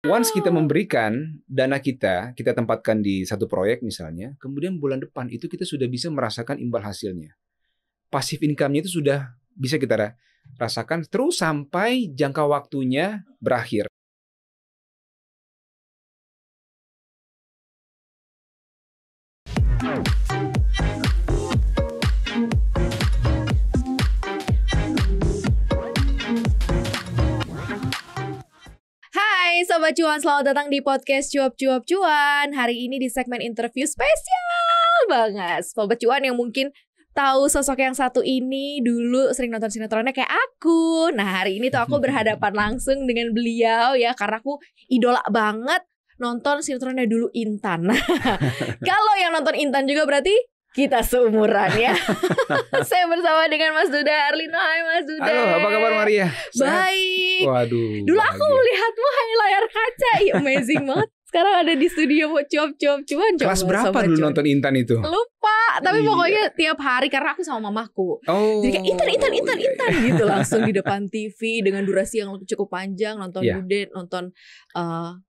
Once kita memberikan dana kita tempatkan di satu proyek misalnya, kemudian bulan depan itu kita sudah bisa merasakan imbal hasilnya. Passive income-nya itu sudah bisa kita rasakan terus sampai jangka waktunya berakhir. Hai Sobat Cuan, selamat datang di podcast Cuap-Cuap Cuan. Hari ini di segmen interview spesial banget. Sobat Cuan yang mungkin tahu sosok yang satu ini dulu sering nonton sinetronnya kayak aku. Nah hari ini tuh aku berhadapan langsung dengan beliau ya, karena aku idola banget nonton sinetronnya dulu Intan. Kalau yang nonton Intan juga berarti kita seumuran ya. Saya bersama dengan Mas Duda Herlino. Hai Mas Duda. Halo, apa kabar Maria? Baik. Waduh. Dulu aku melihatmu hanya layar kaca, amazing banget. Sekarang ada di studio mau cuap-cuap cuan. Kelas berapa dulu nonton Intan itu? Lupa, tapi Iya. pokoknya tiap hari karena aku sama mamaku. Oh. Jadi kayak Intan gitu langsung di depan TV dengan durasi yang cukup panjang, nonton Iya. Dudet, nonton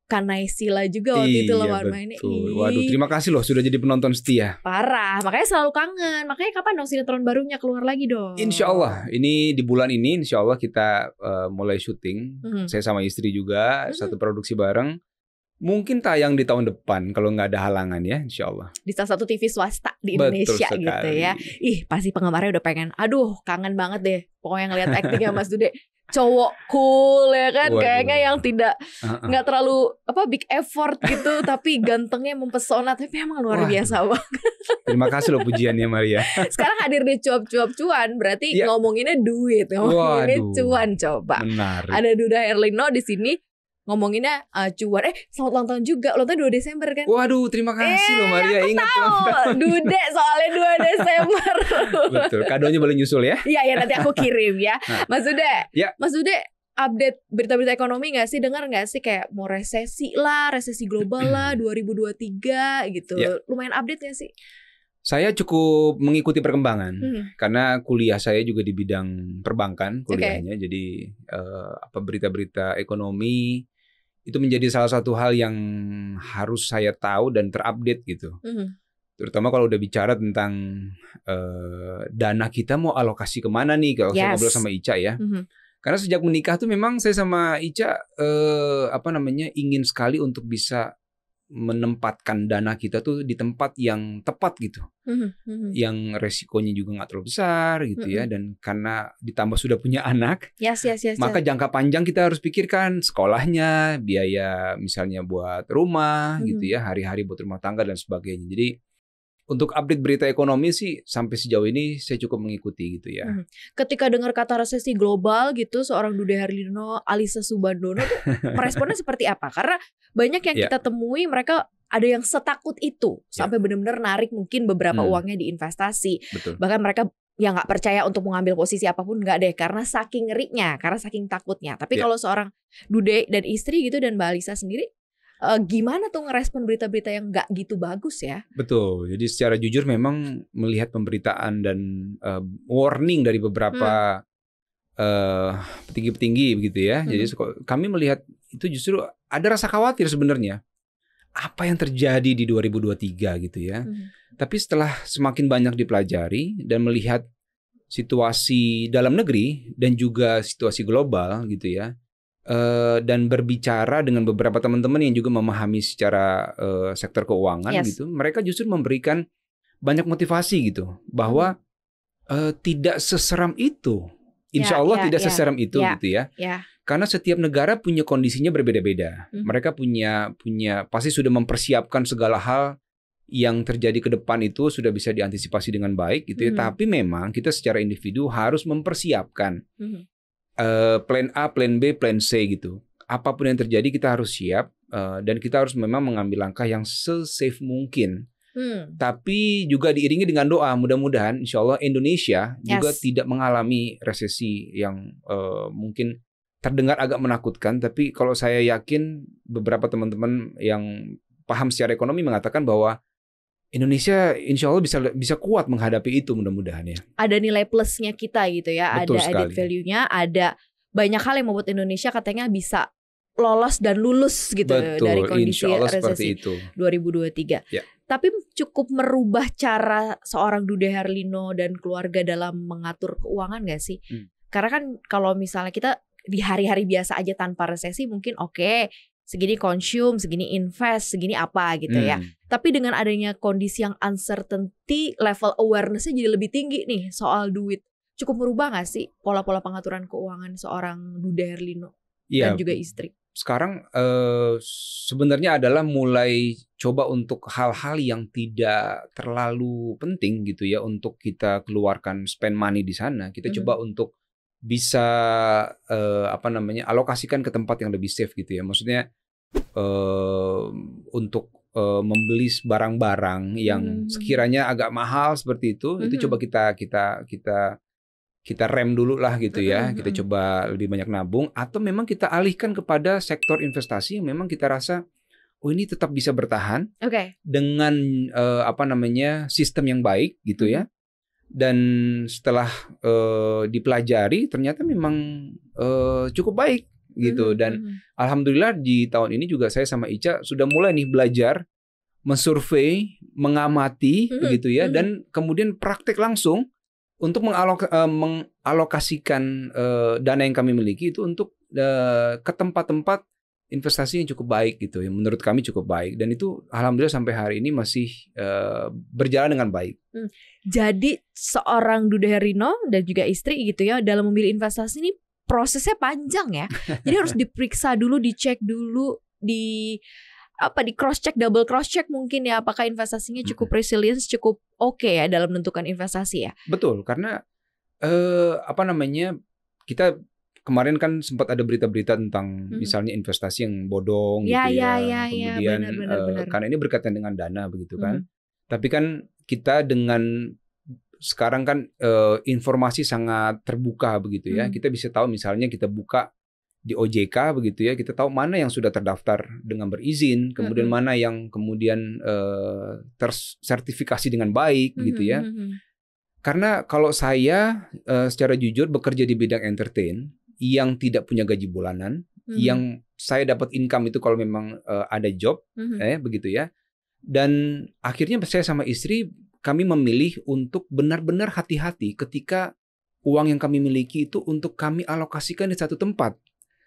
Kanaisila juga waktu itu lawan mainnya. Betul. Waduh, terima kasih loh sudah jadi penonton setia. Parah, makanya selalu kangen. Makanya kapan dong sinetron barunya keluar lagi dong? Insya Allah, ini di bulan ini Insya Allah kita mulai syuting. Saya sama istri juga satu produksi bareng. Mungkin tayang di tahun depan kalau nggak ada halangan ya, Insya Allah. Di salah satu TV swasta di Betul Indonesia sekali. gitu ya. Ih, pasti penggemarnya udah pengen. Aduh, kangen banget deh. Pokoknya ngeliat actingnya Mas Dude. Cowok cool ya kan. Waduh. Kayaknya yang tidak nggak terlalu big effort gitu, tapi gantengnya mempesona. Tapi emang luar Waduh. biasa banget. Terima kasih loh pujiannya Maria. Sekarang hadir di cuap-cuap cuan, berarti Ya. ngomonginnya duit, ngomonginnya Waduh. cuan coba. Menarik. Ada Duda Herlino di sini ngomonginnya cuan. Selamat ulang tahun juga. Ulang tahun 2 Desember kan? Waduh, terima kasih loh Maria. Ingat ulang tahun. Dude soalnya 2 Desember. Betul, kadonya boleh nyusul ya. Iya nanti aku kirim ya. Nah. Mas Dude. Ya. Mas Dude, update berita-berita ekonomi gak sih? Dengar gak sih kayak mau resesi lah, resesi global lah 2023 gitu. Ya. Lumayan update gak sih? Saya cukup mengikuti perkembangan karena kuliah saya juga di bidang perbankan kuliahnya. Jadi berita-berita ekonomi itu menjadi salah satu hal yang harus saya tahu dan terupdate gitu. Terutama kalau udah bicara tentang dana kita mau alokasi kemana nih kalau saya ngobrol sama Ica ya. Karena sejak menikah tuh memang saya sama Ica ingin sekali untuk bisa menempatkan dana kita tuh di tempat yang tepat gitu. Yang resikonya juga nggak terlalu besar gitu ya. Dan karena ditambah sudah punya anak, maka jangka panjang kita harus pikirkan sekolahnya, biaya misalnya buat rumah gitu ya, hari-hari buat rumah tangga dan sebagainya. Jadi untuk update berita ekonomi sih sampai sejauh ini saya cukup mengikuti gitu ya. Ketika dengar kata resesi global gitu, seorang Duda Herlino, Alisa Subhandono tuh meresponnya seperti apa? Karena banyak yang kita temui mereka ada yang setakut itu sampai benar-benar narik mungkin beberapa uangnya di investasi. Betul. Bahkan mereka yang nggak percaya untuk mengambil posisi apapun nggak deh, karena saking ngerinya, karena saking takutnya. Tapi kalau seorang Dude dan istri gitu dan Mbak Alisa sendiri, gimana tuh ngerespon berita-berita yang nggak gitu bagus ya? Betul. Jadi secara jujur memang melihat pemberitaan dan warning dari beberapa petinggi-petinggi begitu ya. Jadi kami melihat itu justru ada rasa khawatir sebenarnya. Apa yang terjadi di 2023 gitu ya. Tapi setelah semakin banyak dipelajari dan melihat situasi dalam negeri dan juga situasi global gitu ya. Dan berbicara dengan beberapa teman-teman yang juga memahami secara sektor keuangan gitu, mereka justru memberikan banyak motivasi gitu bahwa tidak seseram itu, Insya Allah tidak seseram itu gitu ya. Karena setiap negara punya kondisinya berbeda-beda. Mereka punya pasti sudah mempersiapkan segala hal yang terjadi ke depan itu sudah bisa diantisipasi dengan baik gitu ya. Tapi memang kita secara individu harus mempersiapkan. Plan A, plan B, plan C gitu. Apapun yang terjadi kita harus siap dan kita harus memang mengambil langkah yang se-safe mungkin. Tapi juga diiringi dengan doa. Mudah-mudahan insya Allah Indonesia juga tidak mengalami resesi yang mungkin terdengar agak menakutkan. Tapi kalau saya yakin beberapa teman-teman yang paham secara ekonomi mengatakan bahwa Indonesia insya Allah bisa kuat menghadapi itu mudah-mudahan ya. Ada nilai plusnya kita gitu ya. Betul ada sekali. added value-nya, ada banyak hal yang membuat Indonesia katanya bisa lolos dan lulus gitu dari Betul, kondisi insya Allah resesi seperti itu. 2023. Ya. Tapi cukup merubah cara seorang Dude Herlino dan keluarga dalam mengatur keuangan gak sih? Karena kan kalau misalnya kita di hari-hari biasa aja tanpa resesi mungkin oke, segini consume, segini invest, segini apa gitu ya. Tapi dengan adanya kondisi yang uncertainty, level awareness-nya jadi lebih tinggi nih soal duit. Cukup merubah gak sih pola-pola pengaturan keuangan seorang Dude Herlino dan juga istri? Sekarang sebenarnya adalah mulai coba untuk hal-hal yang tidak terlalu penting gitu ya untuk kita keluarkan spend money di sana. Kita coba untuk bisa alokasikan ke tempat yang lebih safe gitu ya. Maksudnya untuk membeli barang-barang yang sekiranya agak mahal seperti itu coba kita rem dulu lah gitu ya. Kita coba lebih banyak nabung atau memang kita alihkan kepada sektor investasi yang memang kita rasa ini tetap bisa bertahan dengan sistem yang baik gitu ya. Dan setelah dipelajari ternyata memang cukup baik gitu. Dan alhamdulillah di tahun ini juga saya sama Ica sudah mulai nih belajar mensurvei, mengamati begitu ya, dan kemudian praktek langsung untuk mengalokasikan dana yang kami miliki itu untuk ke tempat-tempat investasi yang cukup baik gitu ya, menurut kami cukup baik, dan itu alhamdulillah sampai hari ini masih berjalan dengan baik. Jadi seorang Dude Herlino dan juga istri gitu ya dalam memilih investasi ini prosesnya panjang ya. Jadi harus diperiksa dulu, dicek dulu, di cross check, double cross check mungkin ya, apakah investasinya cukup resilience, cukup oke ya dalam menentukan investasi ya. Betul, karena kita kemarin kan sempat ada berita-berita tentang misalnya investasi yang bodong gitu ya. Kemudian benar. karena ini berkaitan dengan dana begitu kan. Tapi kan kita dengan sekarang kan informasi sangat terbuka begitu ya. Kita bisa tahu misalnya kita buka di OJK begitu ya, kita tahu mana yang sudah terdaftar dengan berizin, kemudian mana yang kemudian tersertifikasi dengan baik gitu ya. Karena kalau saya secara jujur bekerja di bidang entertain yang tidak punya gaji bulanan, yang saya dapat income itu kalau memang ada job, begitu ya. Dan akhirnya saya sama istri kami memilih untuk benar-benar hati-hati ketika uang yang kami miliki itu untuk kami alokasikan di satu tempat.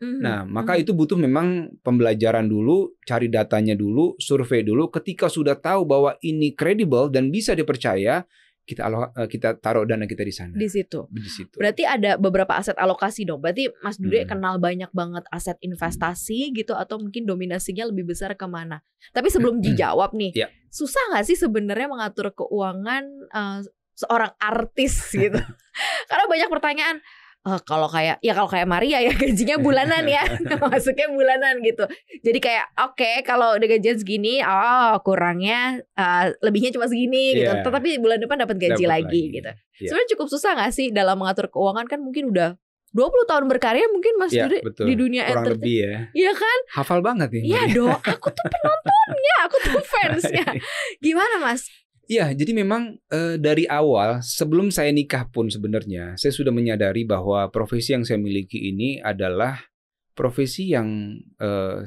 Nah, maka itu butuh memang pembelajaran dulu, cari datanya dulu, survei dulu. Ketika sudah tahu bahwa ini kredibel dan bisa dipercaya, kita taruh dana kita di sana. Di situ. Di situ. Berarti ada beberapa aset alokasi dong. Berarti Mas Dude kenal banyak banget aset investasi gitu, atau mungkin dominasinya lebih besar kemana? Tapi sebelum dijawab nih, susah nggak sih sebenarnya mengatur keuangan seorang artis gitu? Karena banyak pertanyaan. Kalau kayak Maria ya gajinya bulanan ya, masuknya bulanan gitu. Jadi kayak oke, kalau udah gajian segini, kurangnya lebihnya cuma segini gitu. Tetapi bulan depan dapat gaji lagi gitu. Sebenarnya cukup susah nggak sih dalam mengatur keuangan? Kan mungkin udah 20 tahun berkarya mungkin Mas Dude di dunia kurang lebih ya. Iya kan? Hafal banget nih. Iya dong, aku tuh penontonnya, aku tuh fansnya. Gimana Mas? Ya, jadi memang dari awal sebelum saya nikah pun sebenarnya saya sudah menyadari bahwa profesi yang saya miliki ini adalah profesi yang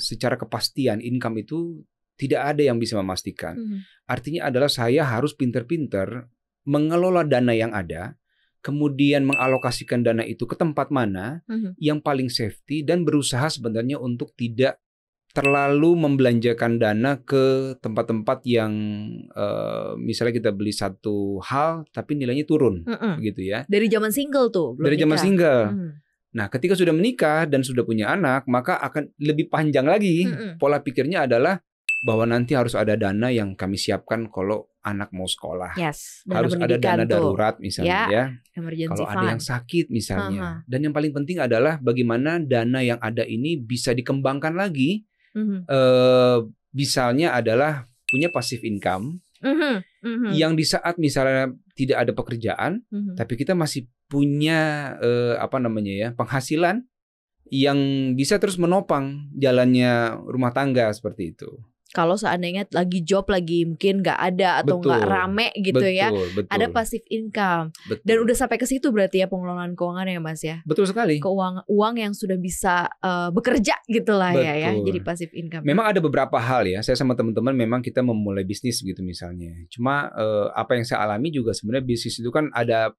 secara kepastian income itu tidak ada yang bisa memastikan. Artinya adalah saya harus pinter-pinter mengelola dana yang ada, kemudian mengalokasikan dana itu ke tempat mana yang paling safety, dan berusaha sebenarnya untuk tidak terlalu membelanjakan dana ke tempat-tempat yang misalnya kita beli satu hal tapi nilainya turun gitu ya. Dari zaman single tuh. Dari zaman single. Nah, ketika sudah menikah dan sudah punya anak, maka akan lebih panjang lagi. Pola pikirnya adalah bahwa nanti harus ada dana yang kami siapkan kalau anak mau sekolah. Harus ada dana darurat misalnya ya. Kalau ada yang sakit misalnya. Dan yang paling penting adalah bagaimana dana yang ada ini bisa dikembangkan lagi. Misalnya adalah punya passive income yang di saat misalnya tidak ada pekerjaan, tapi kita masih punya penghasilan yang bisa terus menopang jalannya rumah tangga seperti itu. kalau seandainya lagi job lagi mungkin nggak ada atau nggak rame gitu ya, ada passive income. Dan udah sampai ke situ berarti ya pengelolaan keuangan ya Mas ya. Betul sekali. Uang yang sudah bisa bekerja gitulah ya, jadi passive income. Memang ada beberapa hal ya. Saya sama teman-teman memang kita memulai bisnis gitu misalnya. Cuma apa yang saya alami juga sebenarnya bisnis itu kan ada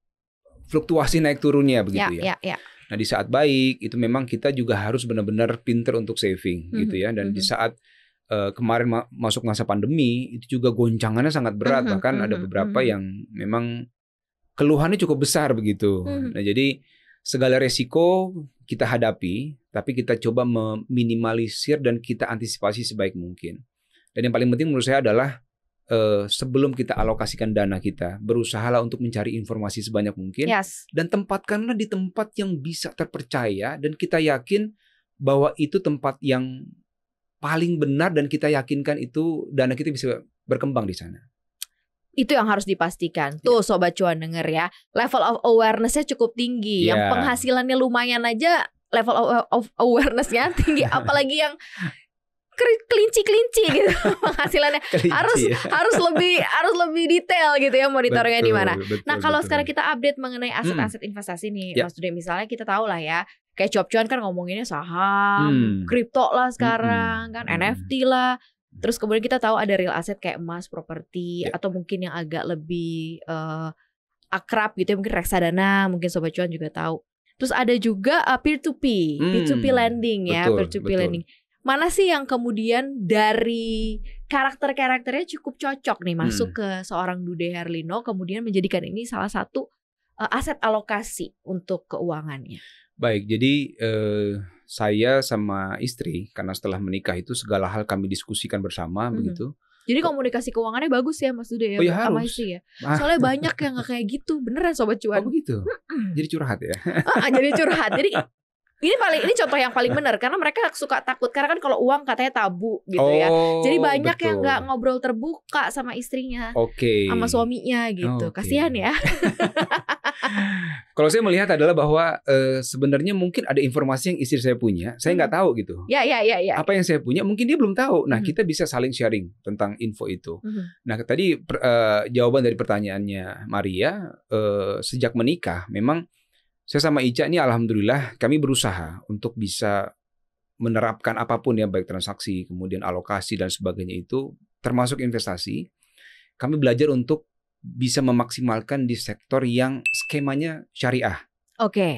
fluktuasi naik turunnya begitu ya. Nah di saat baik itu memang kita juga harus benar-benar pinter untuk saving gitu ya. Dan di saat kemarin masuk masa pandemi itu juga goncangannya sangat berat, bahkan ada beberapa yang memang keluhannya cukup besar begitu. Nah jadi segala resiko kita hadapi, tapi kita coba meminimalisir dan kita antisipasi sebaik mungkin. Dan yang paling penting menurut saya adalah sebelum kita alokasikan dana kita, berusahalah untuk mencari informasi sebanyak mungkin dan tempatkanlah di tempat yang bisa terpercaya dan kita yakin bahwa itu tempat yang paling benar dan kita yakinkan itu dana kita bisa berkembang di sana. Itu yang harus dipastikan. Tuh Sobat Cuan denger ya, level of awareness-nya cukup tinggi. Yang penghasilannya lumayan aja level of awareness-nya tinggi, apalagi yang kelinci gitu penghasilannya. harus lebih detail gitu ya monitoringnya di mana. Nah, kalau sekarang kita update mengenai aset-aset investasi nih, Mas Dude, misalnya kita tahu lah ya, kayak Cuap Cuan kan ngomonginnya saham, kripto lah sekarang kan, NFT lah. Terus kemudian kita tahu ada real asset kayak emas, properti, atau mungkin yang agak lebih akrab gitu ya, mungkin reksadana, mungkin Sobat Cuan juga tahu. Terus ada juga peer-to-peer lending ya, peer-to-peer lending. Mana sih yang kemudian dari karakter-karakternya cukup cocok nih masuk ke seorang Dude Herlino, kemudian menjadikan ini salah satu aset alokasi untuk keuangannya? Baik, jadi saya sama istri karena setelah menikah itu segala hal kami diskusikan bersama begitu. Jadi komunikasi keuangannya bagus ya Mas Dude ya, sama istri ya. Soalnya banyak yang nggak kayak gitu, beneran Sobat Cuan. Oh begitu. Jadi curhat ya. Jadi curhat. Jadi ini contoh yang paling benar karena mereka suka takut karena kan kalau uang katanya tabu gitu ya. Jadi banyak yang nggak ngobrol terbuka sama istrinya, sama suaminya gitu. Kasihan ya. Kalau saya melihat adalah bahwa sebenarnya mungkin ada informasi yang istri saya punya, saya nggak tahu gitu. Ya. Apa yang saya punya mungkin dia belum tahu. Nah kita bisa saling sharing tentang info itu. Nah tadi jawaban dari pertanyaannya Maria, sejak menikah memang saya sama Ica ini alhamdulillah kami berusaha untuk bisa menerapkan apapun ya, baik transaksi, kemudian alokasi dan sebagainya itu, termasuk investasi. Kami belajar untuk bisa memaksimalkan di sektor yang skemanya syariah.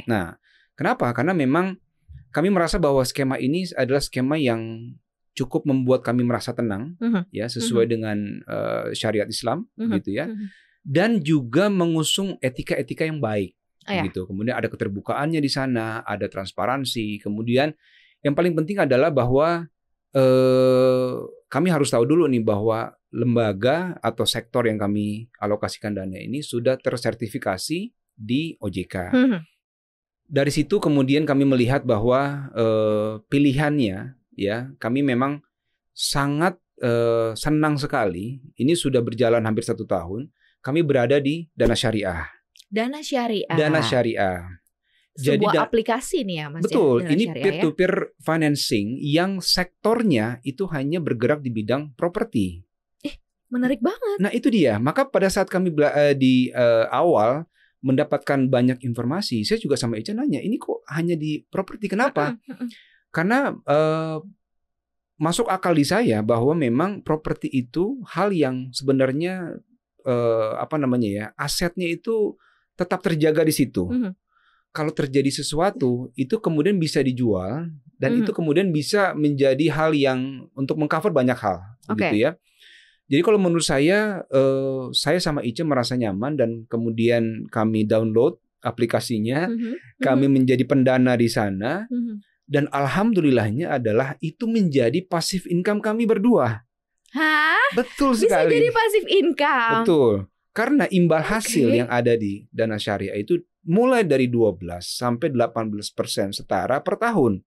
Nah, kenapa? Karena memang kami merasa bahwa skema ini adalah skema yang cukup membuat kami merasa tenang, ya sesuai dengan syariat Islam, gitu ya, dan juga mengusung etika-etika yang baik. Gitu. Kemudian ada keterbukaannya di sana, ada transparansi. Kemudian yang paling penting adalah bahwa kami harus tahu dulu nih bahwa lembaga atau sektor yang kami alokasikan dana ini sudah tersertifikasi di OJK. Dari situ kemudian kami melihat bahwa pilihannya, ya kami memang sangat senang sekali. Ini sudah berjalan hampir 1 tahun. Kami berada di Dana Syariah. Dana Syariah. Jadi sebuah aplikasi nih ya Mas. Betul, ya, ini peer-to-peer financing yang sektornya itu hanya bergerak di bidang properti. Menarik banget. Nah itu dia, maka pada saat kami di awal mendapatkan banyak informasi, saya juga sama Ica nanya, ini kok hanya di properti, kenapa? Karena masuk akal di saya bahwa memang properti itu hal yang sebenarnya asetnya itu tetap terjaga di situ. Kalau terjadi sesuatu, itu kemudian bisa dijual dan itu kemudian bisa menjadi hal yang untuk mengcover banyak hal, gitu ya. Jadi kalau menurut saya sama Ica merasa nyaman dan kemudian kami download aplikasinya, kami menjadi pendana di sana dan alhamdulillahnya adalah itu menjadi passive income kami berdua. Betul sekali. Bisa jadi passive income. Betul. Karena imbal hasil yang ada di Dana Syariah itu mulai dari 12 sampai 18% setara per tahun.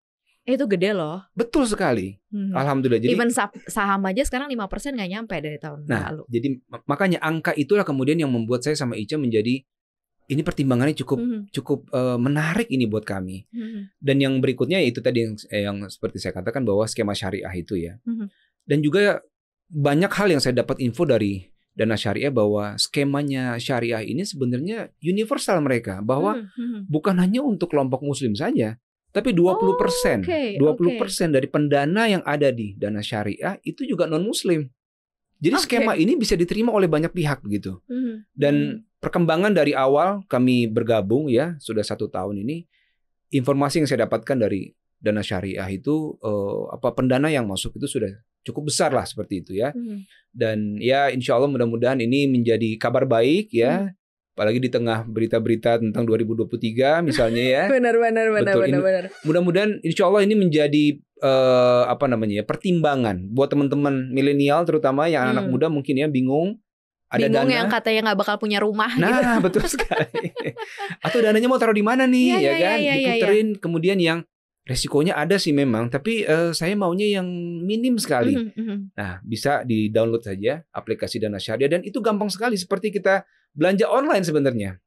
Itu gede loh. Betul sekali. Alhamdulillah. Jadi even saham aja sekarang 5% nggak nyampe dari tahun lalu. Jadi makanya angka itulah kemudian yang membuat saya sama Ica menjadi ini pertimbangannya cukup menarik ini buat kami. Dan yang berikutnya itu tadi yang seperti saya katakan bahwa skema syariah itu ya. Dan juga banyak hal yang saya dapat info dari Dana Syariah bahwa skemanya syariah ini sebenarnya universal mereka, bahwa bukan hanya untuk kelompok muslim saja, tapi 20%, 20% dari pendana yang ada di Dana Syariah itu juga non muslim. Jadi skema ini bisa diterima oleh banyak pihak begitu. Dan perkembangan dari awal kami bergabung ya, sudah 1 tahun ini, informasi yang saya dapatkan dari Dana Syariah itu pendana yang masuk itu sudah cukup besar lah seperti itu ya. Dan ya insya Allah mudah-mudahan ini menjadi kabar baik ya. Apalagi di tengah berita-berita tentang 2023 misalnya ya. Benar. Mudah-mudahan insya Allah ini menjadi pertimbangan buat teman-teman milenial terutama yang anak muda mungkin ya bingung. Ada bingung dana yang katanya nggak bakal punya rumah. Nah gitu. betul sekali. Atau dananya mau taruh di mana nih diputerin. Kemudian yang resikonya ada sih memang, tapi saya maunya yang minim sekali. Nah, bisa di-download saja aplikasi Dana Syariah dan itu gampang sekali seperti kita belanja online sebenarnya.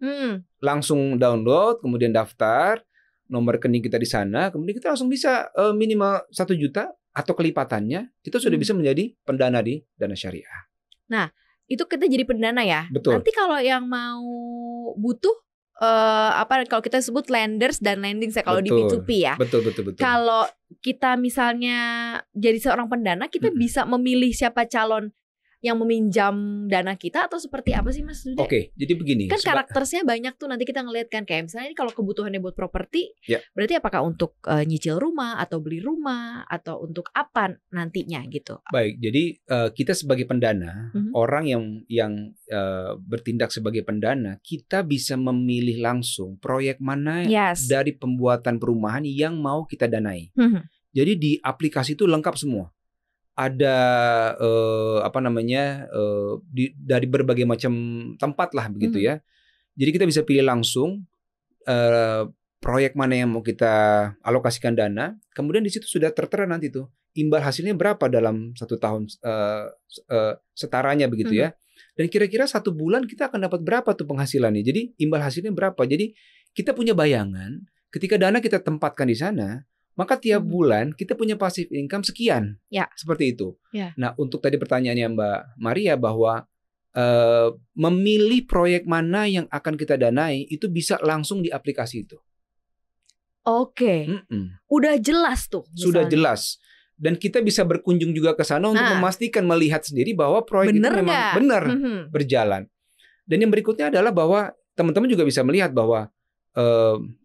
Langsung download, kemudian daftar, nomor rekening kita di sana, kemudian kita langsung bisa minimal 1 juta atau kelipatannya, kita sudah bisa menjadi pendana di Dana Syariah. Nah, itu kita jadi pendana ya. Betul. Nanti kalau yang mau butuh kalau kita sebut lenders dan lending saya kalau di P2P ya. Betul. Kalau kita misalnya jadi seorang pendana, kita bisa memilih siapa calon yang meminjam dana kita atau seperti apa sih Mas Dude? Oke, jadi begini. Kan karakternya banyak tuh nanti kita ngeliat kan, kayak misalnya ini kalau kebutuhannya buat properti, berarti apakah untuk nyicil rumah atau beli rumah atau untuk apa nantinya gitu? Baik, jadi kita sebagai pendana, orang yang bertindak sebagai pendana, kita bisa memilih langsung proyek mana dari pembuatan perumahan yang mau kita danai. Jadi di aplikasi itu lengkap semua. Ada dari berbagai macam tempat lah begitu ya. Jadi kita bisa pilih langsung proyek mana yang mau kita alokasikan dana. Kemudian di situ sudah tertera nanti tuh imbal hasilnya berapa dalam 1 tahun setaranya begitu ya. Dan kira-kira 1 bulan kita akan dapat berapa tuh penghasilannya. Jadi imbal hasilnya berapa. Jadi kita punya bayangan ketika dana kita tempatkan di sana, maka tiap bulan kita punya passive income sekian, seperti itu. Nah, untuk tadi pertanyaannya Mbak Maria bahwa memilih proyek mana yang akan kita danai itu bisa langsung di aplikasi itu. Oke, udah jelas tuh. Misalnya. Sudah jelas. Dan kita bisa berkunjung juga ke sana untuk memastikan melihat sendiri bahwa proyek itu memang benar berjalan. Dan yang berikutnya adalah bahwa teman-teman juga bisa melihat bahwa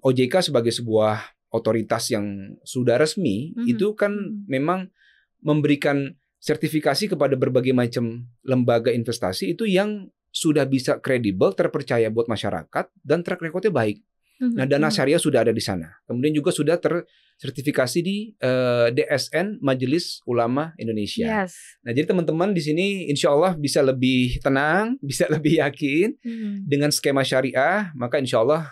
OJK sebagai sebuah otoritas yang sudah resmi itu kan memang memberikan sertifikasi kepada berbagai macam lembaga investasi itu yang sudah bisa kredibel, terpercaya buat masyarakat dan track record-nya baik. Nah, Dana Syariah sudah ada di sana. Kemudian juga sudah tersertifikasi di DSN Majelis Ulama Indonesia. Nah, jadi teman-teman di sini insya Allah bisa lebih tenang, bisa lebih yakin dengan skema syariah, maka insya Allah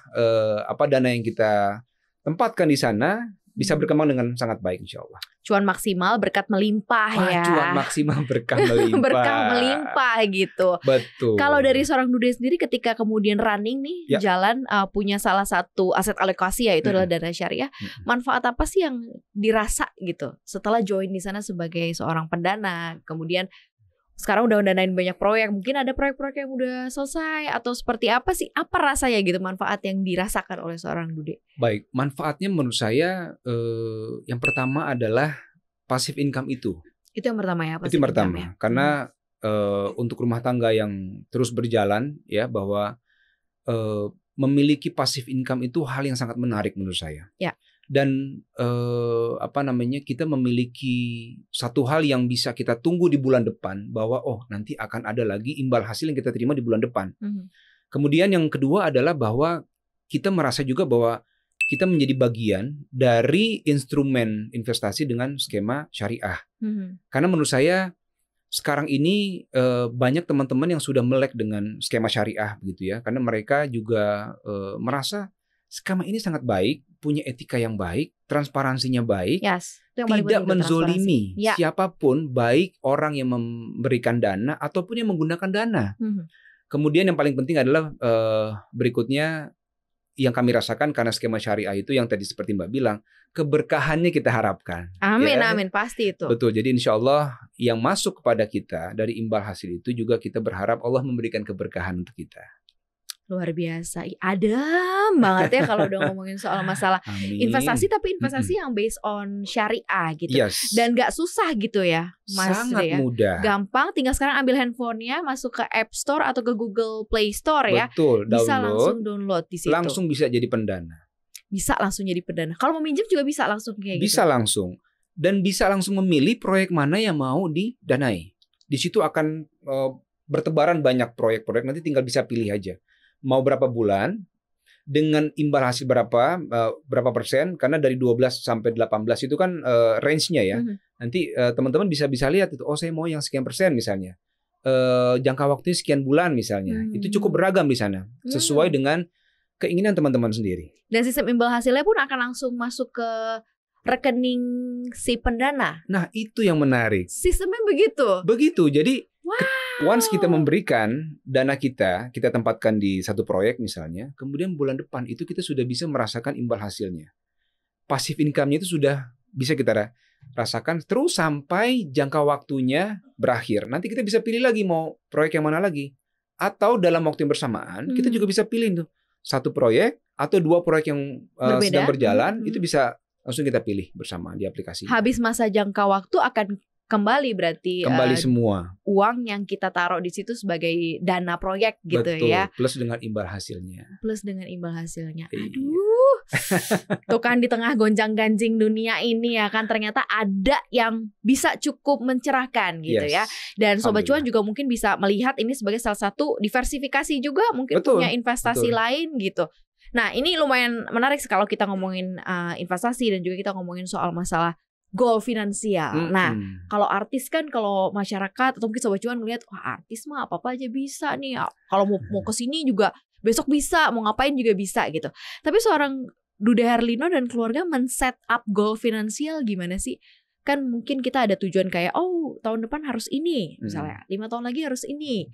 dana yang kita tempatkan di sana bisa berkembang dengan sangat baik insya Allah. Cuan maksimal berkat melimpah ya. Cuan maksimal berkah melimpah. Berkah melimpah gitu. Betul. Kalau dari seorang Dude sendiri ketika kemudian running nih jalan punya salah satu aset alokasi yaitu adalah Dana Syariah, manfaat apa sih yang dirasa gitu setelah join di sana sebagai seorang pendana? Kemudian sekarang udah danain banyak proyek, mungkin ada proyek-proyek yang udah selesai atau seperti apa sih? Apa rasanya gitu manfaat yang dirasakan oleh seorang Dude? Baik, manfaatnya menurut saya yang pertama adalah passive income itu. Itu yang pertama ya? Itu yang pertama, karena untuk rumah tangga yang terus berjalan ya bahwa memiliki passive income itu hal yang sangat menarik menurut saya. Dan kita memiliki satu hal yang bisa kita tunggu di bulan depan bahwa nanti akan ada lagi imbal hasil yang kita terima di bulan depan. Kemudian yang kedua adalah bahwa kita merasa juga bahwa kita menjadi bagian dari instrumen investasi dengan skema syariah. Karena menurut saya sekarang ini banyak teman-teman yang sudah melek dengan skema syariah begitu ya, karena mereka juga merasa skema ini sangat baik, punya etika yang baik, transparansinya baik, tidak menzolimi siapapun, baik orang yang memberikan dana ataupun yang menggunakan dana. Kemudian yang paling penting adalah berikutnya yang kami rasakan karena skema syariah itu yang tadi seperti Mbak bilang, keberkahannya kita harapkan. Amin, ya. amin, pasti itu. Betul, jadi insya Allah yang masuk kepada kita dari imbal hasil itu juga kita berharap Allah memberikan keberkahan untuk kita. Luar biasa, adem banget ya kalau udah ngomongin soal masalah investasi, tapi investasi yang based on syariah gitu. Yes. Dan gak susah gitu ya, Mas. Sangat ya. mudah. Gampang, tinggal sekarang ambil handphonenya, masuk ke App Store atau ke Google Play Store ya. Betul, bisa langsung download di situ. Langsung bisa jadi pendana. Bisa langsung jadi pendana. Kalau mau minjem juga bisa langsung kayak gitu. Bisa langsung. Dan bisa langsung memilih proyek mana yang mau didanai. Di situ akan bertebaran banyak proyek-proyek, nanti tinggal bisa pilih aja. Mau berapa bulan, dengan imbal hasil berapa persen, karena dari 12 sampai 18 itu kan range-nya ya. Nanti teman-teman bisa lihat itu, oh saya mau yang sekian persen misalnya. Jangka waktunya sekian bulan misalnya. Itu cukup beragam di sana, sesuai dengan keinginan teman-teman sendiri. Dan sistem imbal hasilnya pun akan langsung masuk ke rekening si pendana. Nah, itu yang menarik. Sistemnya begitu. Begitu. Jadi wow. Once kita memberikan dana kita tempatkan di satu proyek misalnya, kemudian bulan depan itu kita sudah bisa merasakan imbal hasilnya. Passive income-nya itu sudah bisa kita rasakan terus sampai jangka waktunya berakhir. Nanti kita bisa pilih lagi mau proyek yang mana lagi. Atau dalam waktu yang bersamaan, kita juga bisa pilih tuh satu proyek atau dua proyek yang sedang berjalan, itu bisa langsung kita pilih bersama di aplikasi. Habis masa jangka waktu akan kembali berarti semua uang yang kita taruh di situ sebagai dana proyek gitu. Betul, ya. Plus dengan imbal hasilnya. Aduh. Tuh kan di tengah gonjang-ganjing dunia ini ya kan ternyata ada yang bisa cukup mencerahkan gitu ya. Dan Sobat Cuan juga mungkin bisa melihat ini sebagai salah satu diversifikasi juga, mungkin punya investasi lain gitu. Nah, ini lumayan menarik kalau kita ngomongin investasi dan juga kita ngomongin soal masalah goal finansial. Nah, kalau artis kan, kalau masyarakat atau mungkin Sobat Cuan ngelihat, wah artis mah apa-apa aja bisa nih. Kalau mau ke sini juga besok bisa, mau ngapain juga bisa gitu. Tapi seorang Dude Herlino dan keluarga men-set up goal finansial gimana sih? Kan mungkin kita ada tujuan kayak, oh tahun depan harus ini, misalnya 5 tahun lagi harus ini,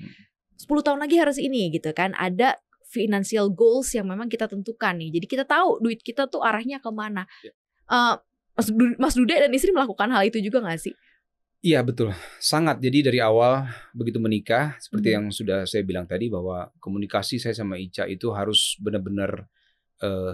10 tahun lagi harus ini gitu kan. Ada financial goals yang memang kita tentukan nih. Jadi kita tahu duit kita tuh arahnya kemana. Mas Dude dan istri melakukan hal itu juga gak sih? Iya betul, sangat. Jadi dari awal begitu menikah, seperti yang sudah saya bilang tadi, bahwa komunikasi saya sama Ica itu harus benar-benar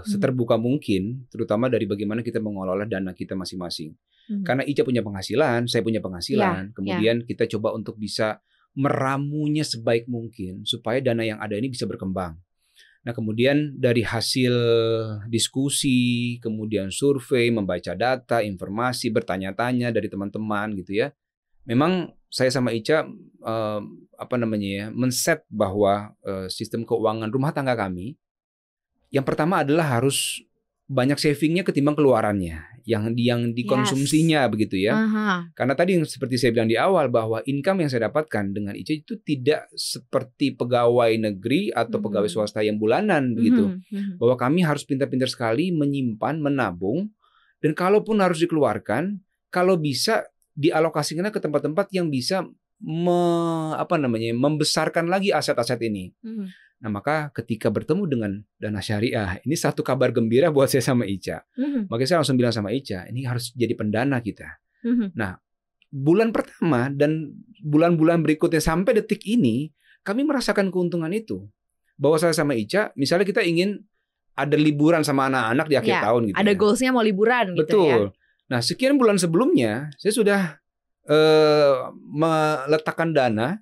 seterbuka mungkin, terutama dari bagaimana kita mengelola dana kita masing-masing. Karena Ica punya penghasilan, saya punya penghasilan, kemudian kita coba untuk bisa meramunya sebaik mungkin supaya dana yang ada ini bisa berkembang. Nah, kemudian dari hasil diskusi, kemudian survei, membaca data, informasi, bertanya-tanya dari teman-teman gitu ya. Memang saya sama Ica men-set bahwa sistem keuangan rumah tangga kami yang pertama adalah harus banyak savingnya ketimbang keluarannya yang dikonsumsinya begitu ya. Karena tadi yang seperti saya bilang di awal bahwa income yang saya dapatkan dengan Ica itu tidak seperti pegawai negeri atau pegawai swasta yang bulanan begitu. Bahwa kami harus pintar-pintar sekali menyimpan, menabung, dan kalaupun harus dikeluarkan, kalau bisa dialokasikannya ke tempat-tempat yang bisa membesarkan lagi aset-aset ini. Nah, maka ketika bertemu dengan dana syariah, ini satu kabar gembira buat saya sama Ica. Makanya saya langsung bilang sama Ica, ini harus jadi pendana kita. Nah, bulan pertama dan bulan-bulan berikutnya sampai detik ini, kami merasakan keuntungan itu. Bahwa saya sama Ica, misalnya kita ingin ada liburan sama anak-anak di akhir tahun gitu. Ada goalsnya mau liburan gitu. Betul. Nah, sekian bulan sebelumnya, saya sudah meletakkan dana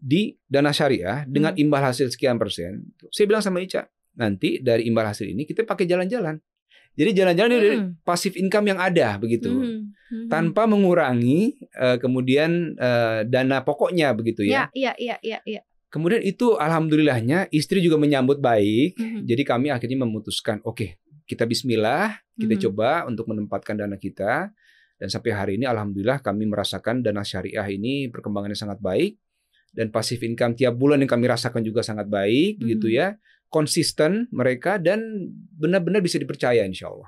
di dana syariah dengan imbal hasil sekian persen. Saya bilang sama Ica, nanti dari imbal hasil ini kita pakai jalan-jalan. Jadi jalan-jalan dari passive income yang ada begitu, tanpa mengurangi kemudian dana pokoknya begitu ya. Iya. Kemudian itu alhamdulillahnya istri juga menyambut baik. Jadi kami akhirnya memutuskan, oke, kita Bismillah, kita coba untuk menempatkan dana kita. Dan sampai hari ini alhamdulillah kami merasakan dana syariah ini perkembangannya sangat baik. Dan passive income tiap bulan yang kami rasakan juga sangat baik, begitu ya, konsisten mereka dan benar-benar bisa dipercaya insya Allah.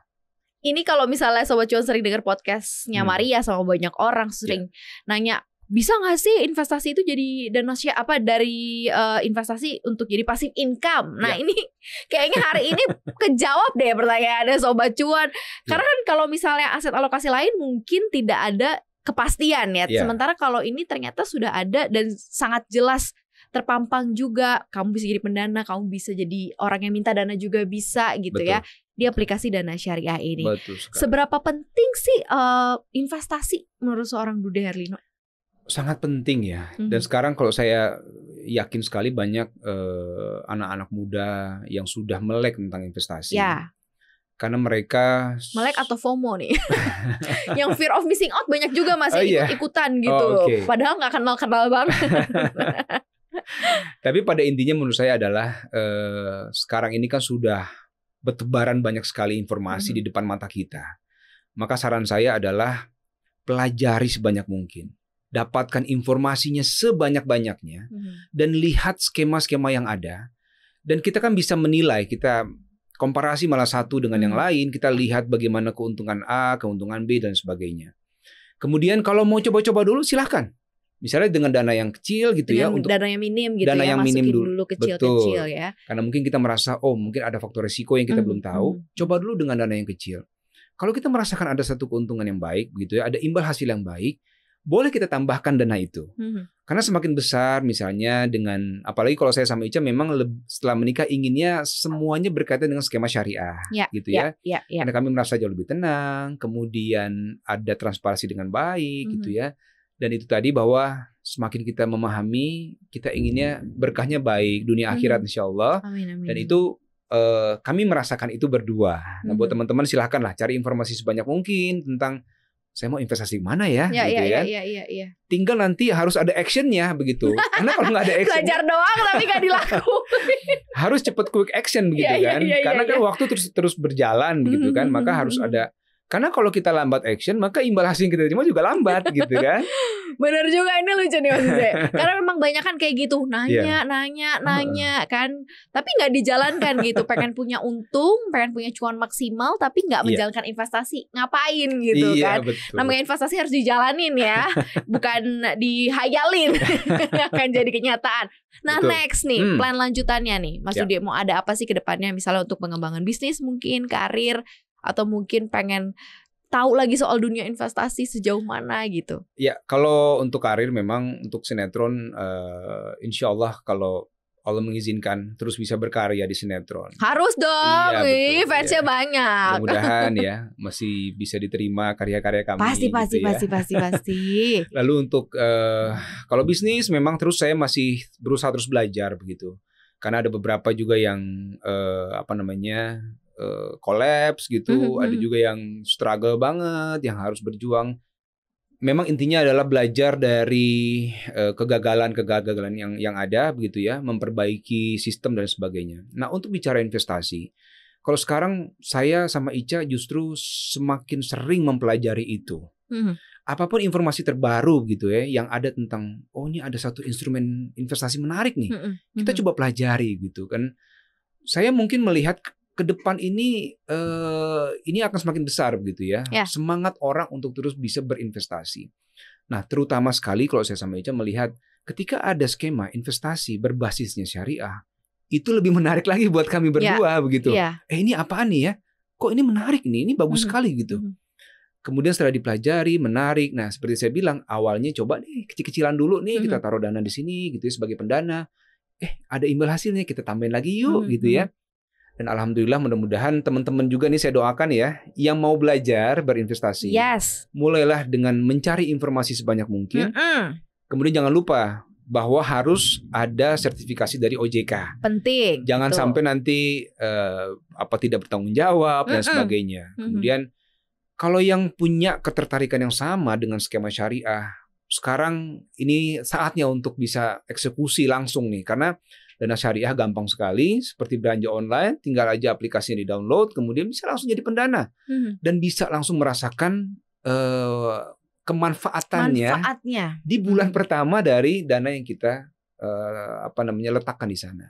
Ini kalau misalnya Sobat Cuan sering dengar podcastnya Maria sama banyak orang sering nanya, bisa nggak sih investasi itu jadi dana dari investasi untuk jadi passive income? Nah ini kayaknya hari ini kejawab deh pertanyaannya Sobat Cuan. Karena kan kalau misalnya aset alokasi lain mungkin tidak ada kepastian ya. Sementara kalau ini ternyata sudah ada dan sangat jelas terpampang juga. Kamu bisa jadi pendana, kamu bisa jadi orang yang minta dana juga bisa gitu. Betul. Ya. Di aplikasi Dana Syariah ini. Seberapa penting sih investasi menurut seorang Dude Herlino? Sangat penting ya. Dan sekarang kalau saya yakin sekali banyak anak-anak muda yang sudah melek tentang investasi. Ya. Karena mereka melek atau FOMO nih. Yang fear of missing out banyak juga masih ikut-ikutan gitu. Padahal nggak kenal-kenal banget. Tapi pada intinya menurut saya adalah sekarang ini kan sudah bertebaran banyak sekali informasi di depan mata kita. Maka saran saya adalah pelajari sebanyak mungkin. Dapatkan informasinya sebanyak-banyaknya. Dan lihat skema-skema yang ada. Dan kita kan bisa menilai, kita komparasi malah satu dengan yang lain. Kita lihat bagaimana keuntungan A, keuntungan B, dan sebagainya. Kemudian kalau mau coba-coba dulu silahkan. Misalnya dengan dana yang kecil gitu dengan ya, untuk dana yang minim gitu dana ya, yang minim dulu kecil-kecil ya. Karena mungkin kita merasa mungkin ada faktor risiko yang kita belum tahu, coba dulu dengan dana yang kecil. Kalau kita merasakan ada satu keuntungan yang baik gitu ya, ada imbal hasil yang baik, boleh kita tambahkan dana itu. Karena semakin besar misalnya dengan, apalagi kalau saya sama Ica memang setelah menikah inginnya semuanya berkaitan dengan skema syariah gitu ya. Karena kami merasa jauh lebih tenang, kemudian ada transparansi dengan baik gitu ya. Dan itu tadi bahwa semakin kita memahami, kita inginnya berkahnya baik dunia akhirat insya Allah. Amin. Dan itu kami merasakan itu berdua. Nah buat teman-teman silahkanlah cari informasi sebanyak mungkin tentang saya mau investasi mana ya, gitu ya. Tinggal nanti harus ada actionnya begitu. Karena kalau nggak ada action, belajar doang tapi nggak dilakukan. Harus cepet quick action begitu kan. Karena kan waktu terus berjalan begitu kan. Maka harus ada. Karena kalau kita lambat action, maka imbal hasil yang kita terima juga lambat gitu kan. Bener juga, ini lucu nih maksudnya. Karena memang banyak kan kayak gitu, nanya kan. Tapi nggak dijalankan gitu. Pengen punya untung, pengen punya cuan maksimal, tapi nggak menjalankan investasi. Ngapain gitu kan. Betul. Namanya investasi harus dijalanin ya. Bukan dihayalin. Akan jadi kenyataan. Nah next nih, plan lanjutannya nih. Mas Dude mau ada apa sih ke depannya? Misalnya untuk pengembangan bisnis mungkin, karir, atau mungkin pengen tahu lagi soal dunia investasi sejauh mana gitu. Ya, kalau untuk karir memang untuk sinetron insya Allah kalau Allah mengizinkan terus bisa berkarya di sinetron. Harus dong, fansnya banyak. Mudah-mudahan ya masih bisa diterima karya-karya kami. Pasti. Lalu untuk kalau bisnis memang terus saya masih berusaha terus belajar begitu. Karena ada beberapa juga yang collapse gitu, ada juga yang struggle banget, yang harus berjuang. Memang intinya adalah belajar dari kegagalan yang ada begitu ya, memperbaiki sistem dan sebagainya. Nah, untuk bicara investasi, kalau sekarang saya sama Ica justru semakin sering mempelajari itu. Apapun informasi terbaru gitu ya, yang ada tentang ini ada satu instrumen investasi menarik nih, kita coba pelajari gitu kan. Saya mungkin melihat ke depan ini akan semakin besar begitu ya. Semangat orang untuk terus bisa berinvestasi. Nah, terutama sekali kalau saya sama Ica melihat ketika ada skema investasi berbasisnya syariah, itu lebih menarik lagi buat kami berdua begitu. Ini apaan nih ya? Kok ini menarik nih? Ini bagus sekali gitu. Kemudian setelah dipelajari, menarik. Nah, seperti saya bilang, awalnya coba nih kecil-kecilan dulu nih, kita taruh dana di sini gitu ya sebagai pendana. Ada imbal hasilnya, kita tambahin lagi yuk gitu ya. Dan alhamdulillah mudah-mudahan teman-teman juga nih saya doakan ya, yang mau belajar berinvestasi, mulailah dengan mencari informasi sebanyak mungkin. Kemudian jangan lupa bahwa harus ada sertifikasi dari OJK. Penting. Jangan sampai nanti tidak bertanggung jawab dan sebagainya. Kemudian kalau yang punya ketertarikan yang sama dengan skema syariah, sekarang ini saatnya untuk bisa eksekusi langsung nih, karena Dana Syariah gampang sekali, seperti belanja online, tinggal aja aplikasinya di-download, kemudian bisa langsung jadi pendana. Dan bisa langsung merasakan kemanfaatannya di bulan pertama dari dana yang kita letakkan di sana.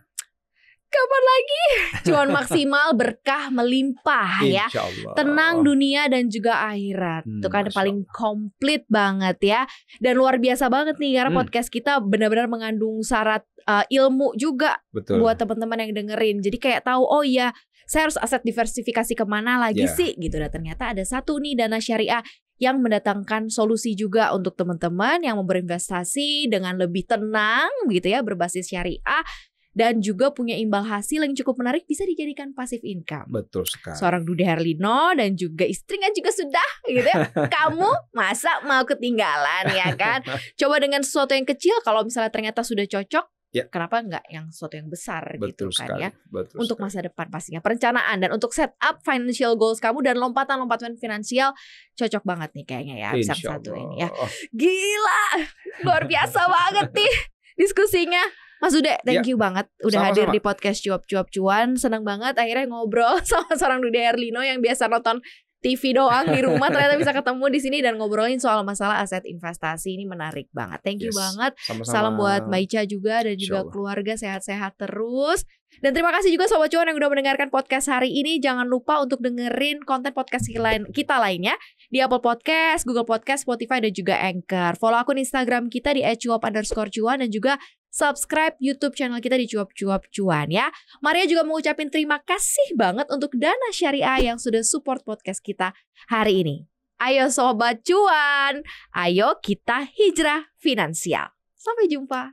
Kapan lagi? Cuan maksimal, berkah melimpah ya. Insyaallah. Tenang dunia dan juga akhirat. Itu kan Masya paling komplit banget ya. Dan luar biasa banget nih karena podcast kita benar-benar mengandung syarat ilmu juga. Betul. Buat teman-teman yang dengerin. Jadi kayak tahu, oh iya, saya harus aset diversifikasi kemana lagi sih gitu. Dan ternyata ada satu nih dana syariah yang mendatangkan solusi juga untuk teman-teman yang mau berinvestasi dengan lebih tenang gitu ya, berbasis syariah. Dan juga punya imbal hasil yang cukup menarik, bisa dijadikan passive income. Betul sekali. Seorang Dude Herlino dan juga istrinya juga sudah gitu ya. Kamu masa mau ketinggalan ya kan? Coba dengan sesuatu yang kecil, kalau misalnya ternyata sudah cocok, kenapa enggak yang sesuatu yang besar. Betul gitu kan sekali. ya. Betul untuk sekali. masa depan pastinya. Perencanaan dan untuk set up financial goals kamu dan lompatan-lompatan finansial cocok banget nih kayaknya ya. Bisa satu ini ya. Gila, luar biasa banget nih diskusinya. Mas Dude, thank you banget udah hadir di podcast Cuap Cuan. Senang banget akhirnya ngobrol sama seorang Dude Herlino yang biasa nonton TV doang di rumah, ternyata bisa ketemu di sini dan ngobrolin soal masalah aset investasi. Ini menarik banget. Thank you banget. Sama-sama. Salam buat Mbak Ica juga dan juga keluarga, sehat-sehat terus. Dan terima kasih juga Sobat Cuan yang udah mendengarkan podcast hari ini. Jangan lupa untuk dengerin konten podcast kita lainnya di Apple Podcast, Google Podcast, Spotify dan juga Anchor. Follow akun Instagram kita di @cuap_cuan dan juga subscribe YouTube channel kita di Cuap Cuan ya. Maria juga mau ucapin terima kasih banget untuk Dana Syariah yang sudah support podcast kita hari ini. Ayo Sobat Cuan, ayo kita hijrah finansial. Sampai jumpa.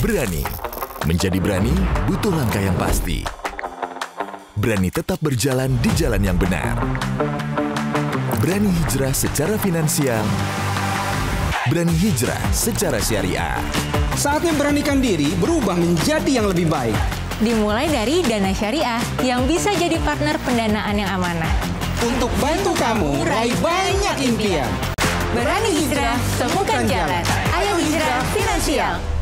Berani. Menjadi berani butuh langkah yang pasti. Berani tetap berjalan di jalan yang benar. Berani hijrah secara finansial. Berani hijrah secara syariah. Saatnya beranikan diri berubah menjadi yang lebih baik. Dimulai dari Dana Syariah yang bisa jadi partner pendanaan yang amanah. Untuk bantu kamu raih banyak impian. Berani hijrah, temukan jalan. Ayo hijrah finansial.